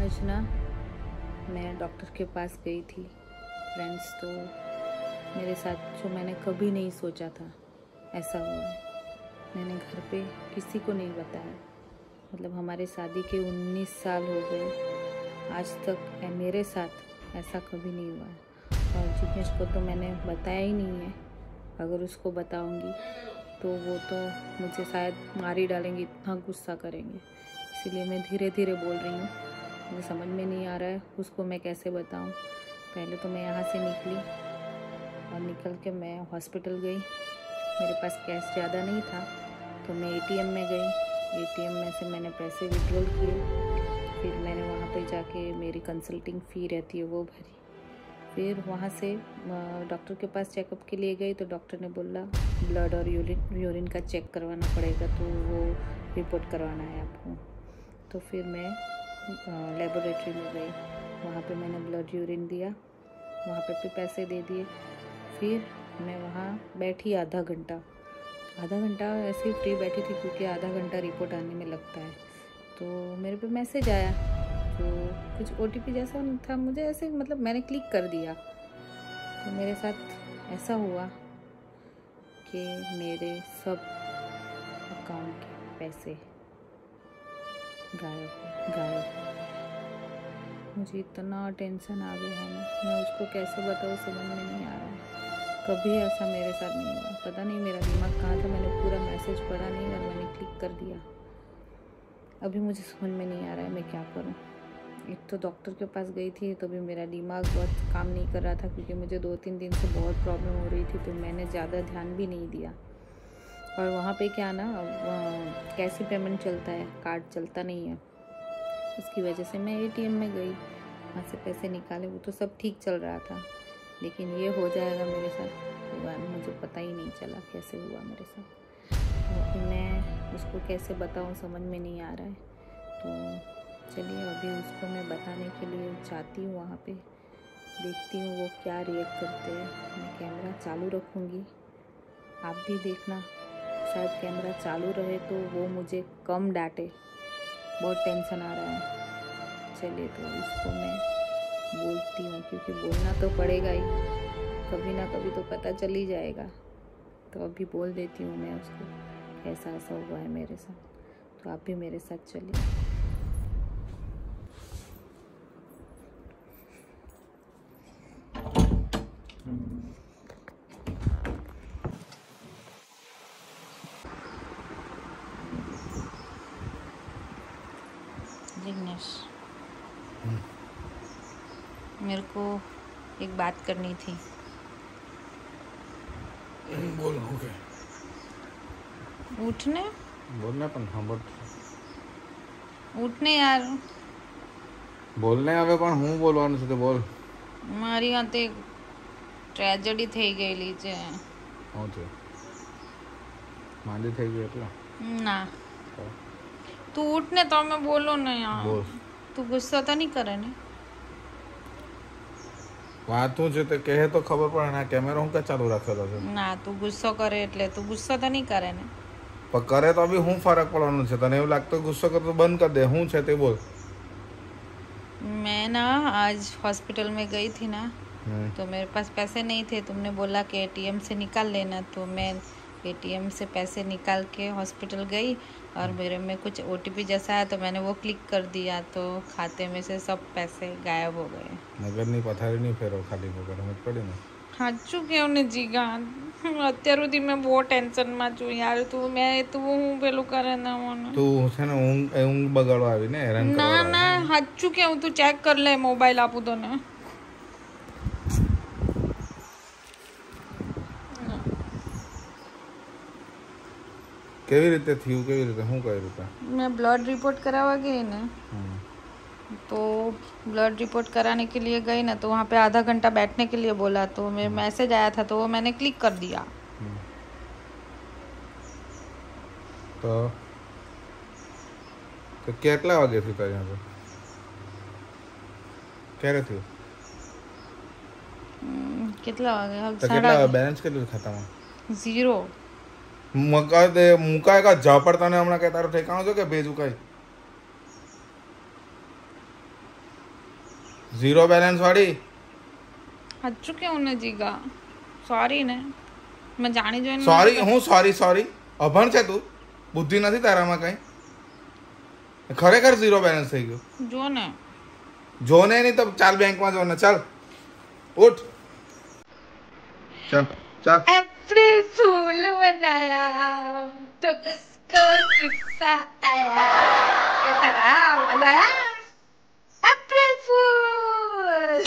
आज ना मैं डॉक्टर के पास गई थी फ्रेंड्स। तो मेरे साथ जो मैंने कभी नहीं सोचा था ऐसा हुआ है। मैंने घर पे किसी को नहीं बताया। मतलब हमारे शादी के 19 साल हो गए, आज तक मेरे साथ ऐसा कभी नहीं हुआ है। और जिग्नेश को तो मैंने बताया ही नहीं है। अगर उसको बताऊंगी तो वो तो मुझे शायद मार ही डालेंगे, इतना गुस्सा करेंगे। इसीलिए मैं धीरे धीरे बोल रही हूँ। मुझे समझ में नहीं आ रहा है उसको मैं कैसे बताऊँ। पहले तो मैं यहाँ से निकली और निकल के मैं हॉस्पिटल गई। मेरे पास कैश ज़्यादा नहीं था तो मैं एटीएम में गई। एटीएम में से मैंने पैसे विड्रॉल किए। फिर मैंने वहाँ पे जाके मेरी कंसल्टिंग फ़ी रहती है वो भरी। फिर वहाँ से डॉक्टर के पास चेकअप के लिए गई तो डॉक्टर ने बोला ब्लड और यूरिन का चेक करवाना पड़ेगा, तो वो रिपोर्ट करवाना है आपको। तो फिर मैं लेबोरेटरी में गई। वहाँ पे मैंने ब्लड यूरिन दिया, वहाँ पे भी पैसे दे दिए। फिर मैं वहाँ बैठी आधा घंटा ऐसे ही फ्री बैठी थी, क्योंकि आधा घंटा रिपोर्ट आने में लगता है। तो मेरे पे मैसेज आया तो कुछ OTP जैसा था, मुझे ऐसे मतलब मैंने क्लिक कर दिया। तो मेरे साथ ऐसा हुआ कि मेरे सब अकाउंट के पैसे गायब। मुझे इतना टेंशन आ गया है ना, मैं उसको कैसे बताऊँ समझ में नहीं आ रहा है। कभी ऐसा मेरे साथ नहीं हुआ। पता नहीं मेरा दिमाग कहाँ था, मैंने पूरा मैसेज पढ़ा नहीं और मैंने क्लिक कर दिया। अभी मुझे समझ में नहीं आ रहा है मैं क्या करूँ। एक तो डॉक्टर के पास गई थी तो भी मेरा दिमाग बहुत काम नहीं कर रहा था, क्योंकि मुझे 2-3 दिन से बहुत प्रॉब्लम हो रही थी, तो मैंने ज़्यादा ध्यान भी नहीं दिया। और वहाँ पे क्या ना, कैश पेमेंट चलता है, कार्ड चलता नहीं है। उसकी वजह से मैं एटीएम में गई, वहाँ से पैसे निकाले, वो तो सब ठीक चल रहा था। लेकिन ये हो जाएगा मेरे साथ हुआ, मुझे पता ही नहीं चला कैसे हुआ मेरे साथ। तो मैं उसको कैसे बताऊँ समझ में नहीं आ रहा है। तो चलिए अभी उसको मैं बताने के लिए जाती हूँ, वहाँ पे देखती हूँ वो क्या रिएक्ट करते हैं। मैं कैमरा चालू रखूँगी, आप भी देखना। शायद कैमरा चालू रहे तो वो मुझे कम डांटे, बहुत टेंशन आ रहा है। चलिए तो इसको मैं बोलती हूँ, क्योंकि बोलना तो पड़ेगा ही, कभी ना कभी तो पता चल ही जाएगा। तो अभी बोल देती हूँ मैं उसको ऐसा ऐसा हुआ है मेरे साथ। तो आप भी मेरे साथ चलिए। जिग्नेश, मेरे को एक बात करनी थी। बोल ओके उठने बोलने पण हाँ बट उठने यार, બોલને હવે પણ હું બોલવાનું છે તો બોલ. મારી હાથે એક ટ્રેજેડી થઈ ગયેલી છે. શું છે? માંદી થઈ ગઈ એટલે? ના, તું ઉઠ ને તો અમે બોલો ને યાર. બોલ. તું ગુસ્सा તો નહીં કરે ને? વાતું છે તે કહે તો ખબર પડે ને. આ કેમેરો હું કે ચાલુ રાખેલો છે? ના, તું ગુસ્સો કરે એટલે તું ગુસ્સો તો નહીં કરે ને? પણ કરે તો બી હું ફરક પડવાનું છે? તને એવું લાગતું ગુસ્સો કરતો બંધ કરી દે. શું છે તે બોલ. मैं ना आज हॉस्पिटल में गई थी ना, तो मेरे पास पैसे नहीं थे। तुमने बोला कि एटीएम से निकाल लेना, तो मैं एटीएम से पैसे निकाल के हॉस्पिटल गई और मेरे में कुछ OTP जैसा है तो मैंने वो क्लिक कर दिया, तो खाते में से सब पैसे गायब हो गए। નગરની પથારી નહીં ફેરવ ખાલી વગર સમજ પડી ને. સાચું કેવું ને જીગા, અત્યાર સુધી મેં બહુ ટેન્શનમાં છું યાર. તું હું પેલું કરે ના મને. તું છે ને ઊંઘ બગાડવા આવી ને હેરાન ના કરવા ના, સાચું કેવું, તું ચેક કર લે, મોબાઈલ આપું તને. કેવી રીતે થયું? કેવી રીતે? શું કઈ રીતે? मैं ब्लड रिपोर्ट करावा गई ना, तो ब्लड रिपोर्ट कराने के लिए गई ना, तो वहाँ पे आधा घंटा बैठने के लिए बोला, तो मेरे मैसेज आया था तो वो मैंने क्लिक कर दिया। તો કેટલા વાગે થયું તારે यहाँ पे? ક્યારે થયું? કેટલા વાગે? તો કેટલા બેલેન્સ કેટલું ખાતામાં? 0. મુકાય કા ઝાપડતા ને હમણાં કે તારું ઠેકાણું છે કે ભેજ ઉકાય? ઝીરો બેલેન્સ વાળી સાચું કેવું ને જીગા, સોરી ને, મેં જાણી જોઈને સોરી હું સોરી અભણ છે તું, બુદ્ધિ નથી તારામાં કઈ, ખરેખર ઝીરો બેલેન્સ થઈ ગયું. જો ને નહીં તો ચાલ બેંકમાં જો ને, ચાલ ઉઠ, ચાલ ચાલ. अप्रैल फूल बनाया तो किसको गुस्सा आया, बनाया अप्रैल फूल.